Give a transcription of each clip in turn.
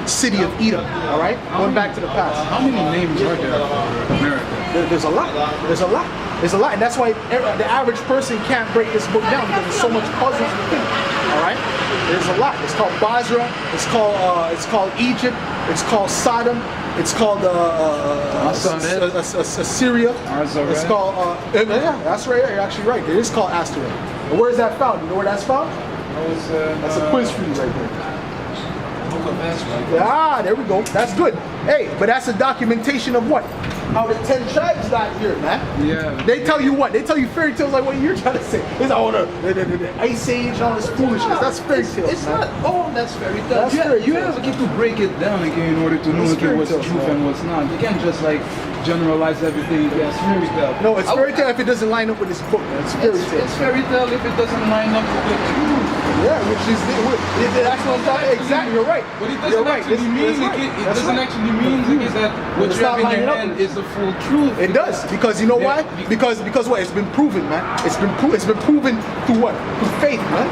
city of Edom. All right, going back to the past. How many names are there for America? There's a lot. There's a lot. There's a lot, and that's why the average person can't break this book down because there's so much puzzles within it. All right, there's a lot. It's called Basra. It's called Egypt. It's called Sodom. It's called Assyria. It's called yeah, that's right. You're actually right. It is called Asteroid. And where is that found? You know where that's found? That's a quiz for you right there. Ah, there we go. That's good. Hey, but that's a documentation of what? How the 10 tribes got here, man. Yeah. They tell you what? They tell you fairy tales like what you're trying to say. It's all the Ice Age and all this foolishness. That's fairy tales. It's man. not all that's fairy tales. You have to break it down again in order to know what's truth and what's not. You can't just like generalize everything as fairy tale. No, it's fairy tale if it doesn't line up with this book. Man. It's fairy tale. It's fairy tale if it doesn't line up with the truth. Yeah, which is that's what I'm talking. Exactly, you're right. But it doesn't actually mean it doesn't actually mean that what you have in your hand is the full truth. It does, because you know why? Because what? It's been proven, man. It's been proven through what? Through faith, man.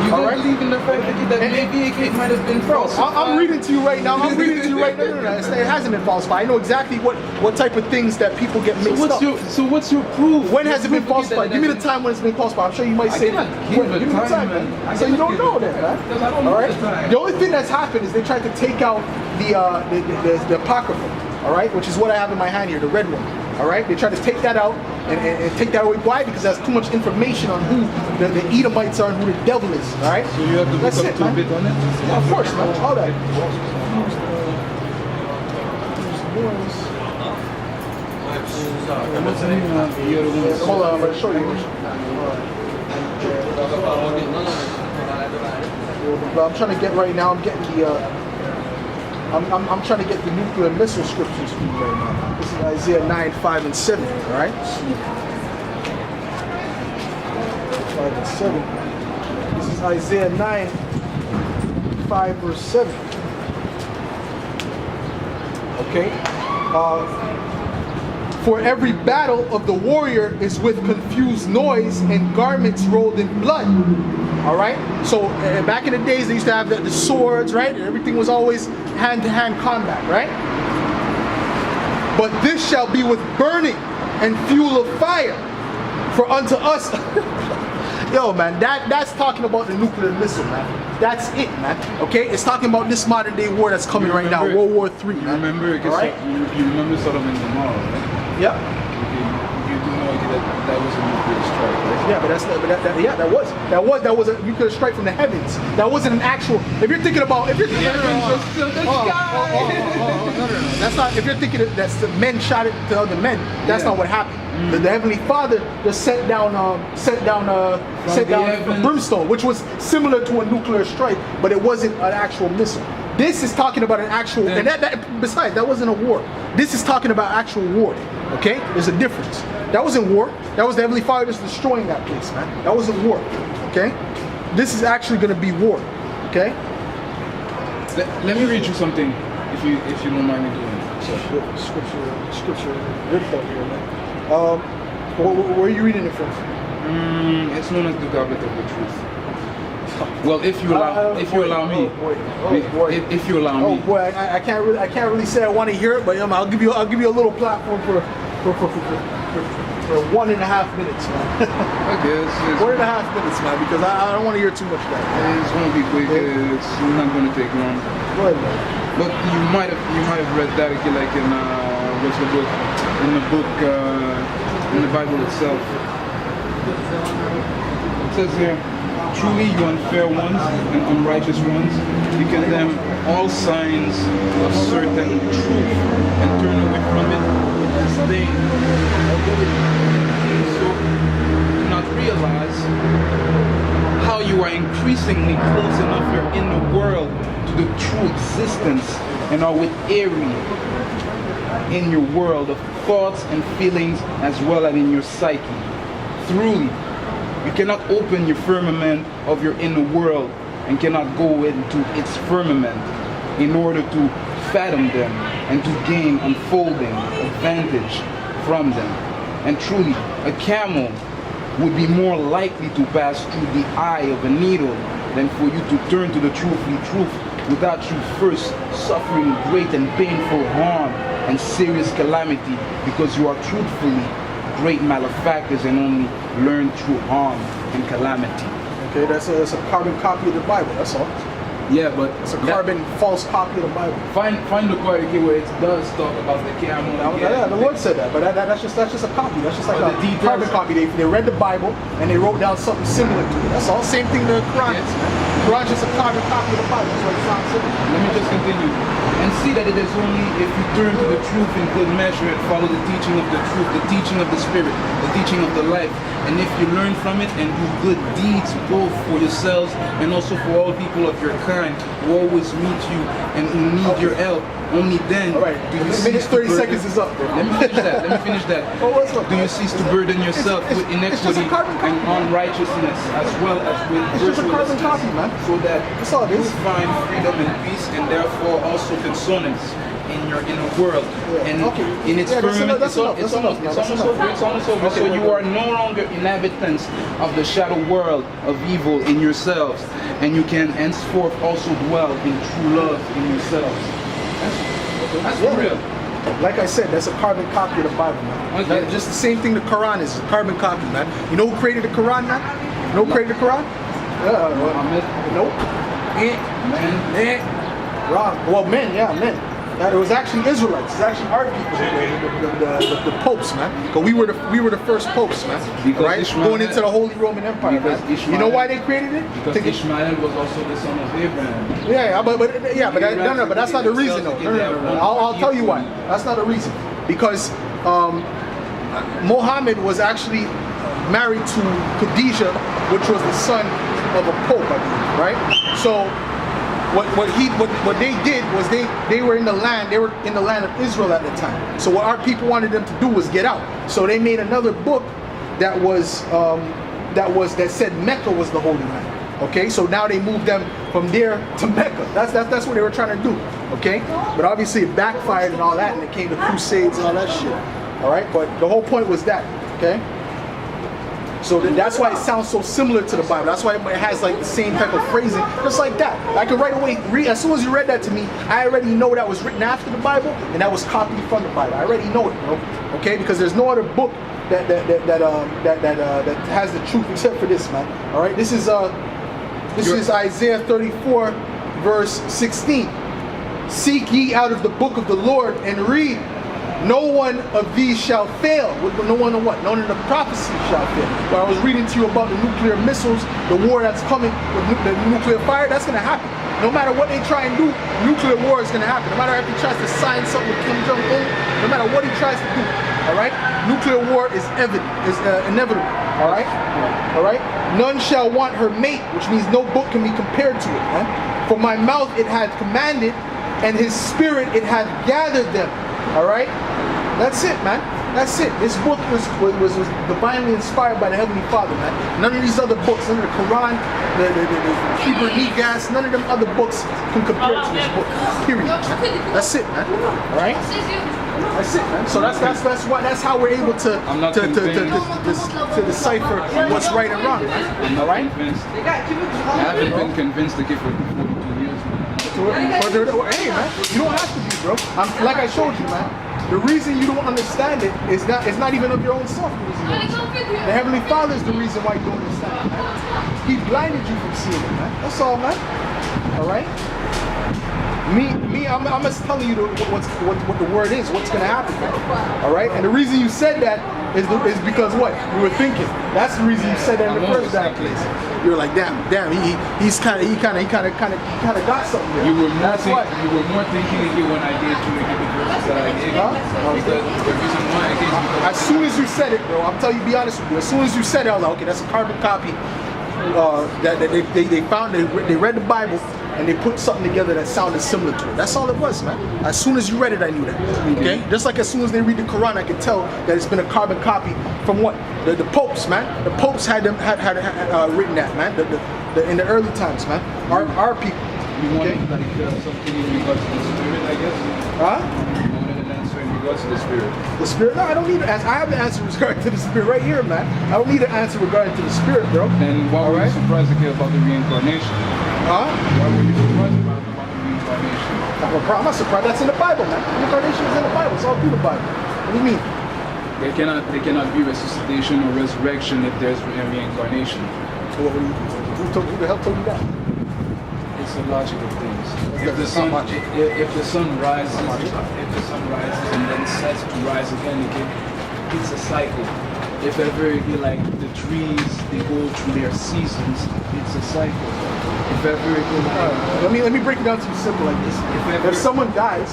You don't believe in the fact that maybe it might have been false. I'm reading to you right now. I'm reading to you right now. No. It hasn't been falsified. I know exactly what type of things that people get mixed up. So what's your proof? When has it been falsified? Give me the time when it's been falsified. I'm sure you might say. Give me the time, man. So you don't know that, man. All right. The only thing that's happened is they tried to take out the apocrypha. All right, which is what I have in my hand here, the red one. All right, they tried to take that out and take that away. Why? Because there's too much information on who the Edomites are and who the devil is. All right. So you have to look up to a bit on it. Yeah, of course, man. All that. Hold on, I'm gonna show you. But I'm trying to get right now. I'm getting the. I'm trying to get the nuclear missile scriptures for you right now. This is Isaiah 9, 5, and 7. All right. 5 and 7. This is Isaiah 9, 5, verse 7. Okay. For every battle of the warrior is with confused noise and garments rolled in blood. All right. So back in the days, they used to have the swords, right? And everything was always hand-to-hand combat, right? But this shall be with burning and fuel of fire. For unto us, yo, man, that's talking about the nuclear missile, man. That's it, man. Okay, it's talking about this modern day war that's coming right now, World War III. You remember? Right? You remember Sodom and Gomorrah, right? Yep. You do know that was a nuclear strike, right? Yeah, but that was a nuclear strike from the heavens. That wasn't an actual. If you're thinking about, no. That's not. If you're thinking that's the men shot it to other men, that's not what happened. The Heavenly Father just sent down brimstone, which was similar to a nuclear strike, but it wasn't an actual missile. This is talking about an actual, and besides, that wasn't a war. This is talking about actual war. Okay, there's a difference. That wasn't war. That was the Heavenly Father just destroying that place, man. That wasn't war. Okay, this is actually going to be war. Okay. Let me read you something, if you don't mind me doing it. Scripture, good point here, man. Where are you reading it from? It's known as the Goblet of the Truth. Well, if you allow me. If you allow me. Oh boy, I can't really say I want to hear it, but I'll give you a little platform for 1.5 minutes, man. Okay, 1.5 minutes, man, because I don't want to hear too much of that. It's going to be quick. It's not going to take long. Go ahead, man. But you might have read that like in what's the book? In the Bible itself. It says here, truly you unfair ones and unrighteous ones, you condemn all signs of certain truth and turn away from it with disdain. So do not realize how you are increasingly close enough you're in the world to the true existence and are with Ari in your world of thoughts and feelings as well as in your psyche. Truly, you cannot open your firmament of your inner world and cannot go into its firmament in order to fathom them and to gain unfolding advantage from them. And truly, a camel would be more likely to pass through the eye of a needle than for you to turn to the truth without you first suffering great and painful harm and serious calamity, because you are truthfully great malefactors and only learn through harm and calamity. Okay, that's a carbon copy of the Bible. That's all. Yeah, but It's a carbon false copy of the Bible. Find the part again where it does talk about the camel. Yeah, the Lord said that, but that's just a copy. That's just like But a the details- carbon copy. They read the Bible and they wrote down something similar to it. That's all. Same thing the Quran is. The Quran is just a carbon copy of the Bible. That's what it sounds simple. Let me just continue. And see that it is only if you turn to the truth in good measure and follow the teaching of the truth, the teaching of the Spirit, the teaching of the life. And if you learn from it and do good deeds both for yourselves and also for all people of your kind who always meet you and who need your help, only then All right. do you The cease minute to 30 burden- seconds is up, bro. Let me finish that. Oh, what's up? Do you cease to burden yourself It's- with it's just a iniquity carbon and copy. unrighteousness as well as with It's just a carbon virtuousness, copy, man. so that That's all it you is. find freedom and peace and therefore also consonance in your inner world. Yeah, And okay. in its Yeah, that's firmament, enough, it's almost over. It's almost over. Okay, So wait, you wait. are no longer inhabitants of the shadow world of evil in yourselves, and you can henceforth also dwell in true love in yourselves. That's Yeah. for real. Like I said, that's a carbon copy of the Bible, man. Okay. Just the same thing the Quran is, a carbon copy, man. You know who created the Quran, man? You know who created the Quran? Muhammad. Nope. Man. Wrong. Well, men, yeah, men. It was actually Israelites. It's actually our people, the popes, man. Because we were the first popes, man. Because right? Ishmael- Going into the Holy Roman Empire, Because man. Ishmael- You know why they created it? Because To get- Ishmael was also the son of Abraham. but that's not the reason, though. No. I'll tell you why. That's not the reason. Because Muhammad was actually married to Khadijah, which was the son of a pope, I believe, right? So what they did was they were in the land of Israel at the time. So what our people wanted them to do was get out. So they made another book that said Mecca was the holy land. Okay, so now they moved them from there to Mecca. That's what they were trying to do. Okay, but obviously it backfired and all that, and it came to crusades and all that shit. All right, but the whole point was that. Okay. So that's why it sounds so similar to the Bible. That's why it has like the same type of phrasing, just like that. I could right away read. As soon as you read that to me, I already know that was written after the Bible and that was copied from the Bible. I already know it, bro. Okay, because there's no other book that has the truth except for this, man. All right, this is Isaiah 34, verse 16. Seek ye out of the book of the Lord and read. No one of these shall fail. No one of what? None of the prophecies shall fail. But I was reading to you about the nuclear missiles, the war that's coming, the nuclear fire, that's going to happen. No matter what they try and do, nuclear war is going to happen. No matter if he tries to sign something with Kim Jong-un, no matter what he tries to do, all right? Nuclear war is inevitable, all right? All right? None shall want her mate, which means no book can be compared to it, man. For my mouth it hath commanded, and his spirit it hath gathered them. All right, that's it, man. That's it. This book was divinely inspired by the Heavenly Father, man. None of these other books, none of the Quran, the Hebrew Negas, none of them other books can compare to this book. Period. That's it, man. All right. That's it, man. So that's how we're able to decipher what's right and wrong, man. All right. I haven't been convinced to give it 42 years. Hey man, you don't have to be, bro. Like I showed you, man. The reason you don't understand it is not even of your own self. The reason you don't understand it. The Heavenly Father is the reason why you don't understand it, man. He blinded you from seeing it, man. That's all, man. All right. I'm just telling you what the word is, what's gonna happen, man. All right. And the reason you said that is because what you were thinking. That's the reason you said that in the first place. You were like, damn, he kind of got something there. You were more thinking again when I gave you the verses that I gave. Because the reason why I gave you. As soon as you said it, bro, I'm telling you, be honest with you. As soon as you said it, I was like, okay, that's a carbon copy. That they found, they read the Bible and they put something together that sounded similar to it. That's all it was, man. As soon as you read it, I knew that. Okay, just like as soon as they read the Quran, I could tell that it's been a carbon copy from what the popes, man. The popes had written that, man. In the early times, man. Our people. You wanted something in regards to the spirit, I guess? Huh? You wanted an answer in regards to the spirit. The spirit? No, I don't need an answer. I have the answer regarding to the spirit right here, man. I don't need an answer regarding to the spirit, bro. Then why were you surprised to hear about the reincarnation? Huh? Why were you surprised about the reincarnation. I'm not surprised. That's in the Bible, man. Reincarnation is in the Bible. It's all through the Bible. What do you mean? There cannot be resuscitation or resurrection if there's reincarnation. So who the hell told you that? It's the logic of things. If the It's not sun, logic. if the sun rises, if the sun rises and then sets to rise again, it's a cycle. If ever like the trees, they go through their seasons, it's a cycle. If ever it goes, Let me break it down to you simple like this. If someone dies,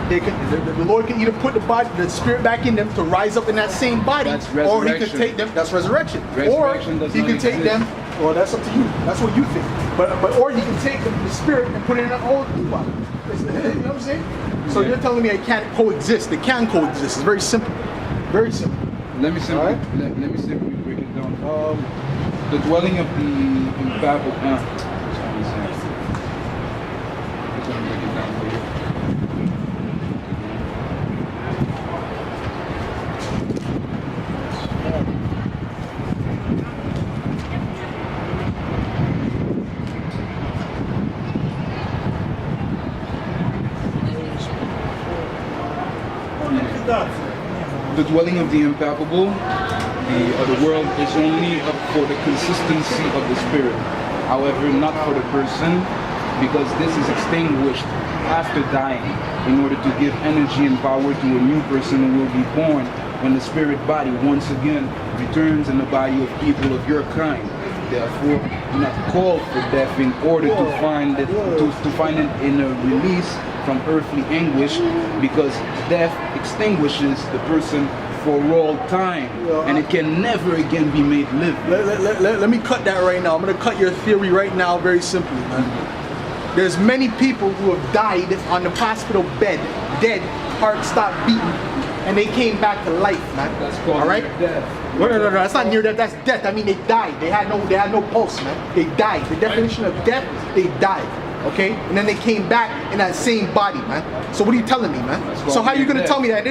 the Lord can either put the spirit back in them to rise up in that same body, That's or He can resurrection. take them. That's resurrection. Resurrection Or does He not can take exist. them. Well, that's up to you. That's what you think. But or He can take them, the spirit, and put it in an old body. You know what I'm saying? So Yeah. you're telling me it can't coexist? They can coexist. It's very simple. Very simple. let me simply Alright. let me simply break it down. The dwelling of the impalpable. Let me break it down for you. The dwelling of the impalpable, the world is only up for the consistency of the spirit. However, not for the person, because this is extinguished after dying in order to give energy and power to a new person who will be born when the spirit body once again returns in the body of people of your kind. Therefore, do not call for death in order to find it in a release from earthly anguish, because death extinguishes the person for all time, and it can never again be made living. Let me cut that right now. I'm gonna cut your theory right now very simply, man. There's many people who have died on the hospital bed, dead, heart stopped beating, and they came back to life, man. That's called all right? near death. No, that's not near death. That's death. I mean, they died. They had no pulse, man. They died. The definition of death, they died. Okay, and then they came back in that same body, man. So what are you telling me, man? That's called So how you near gonna death. tell me that they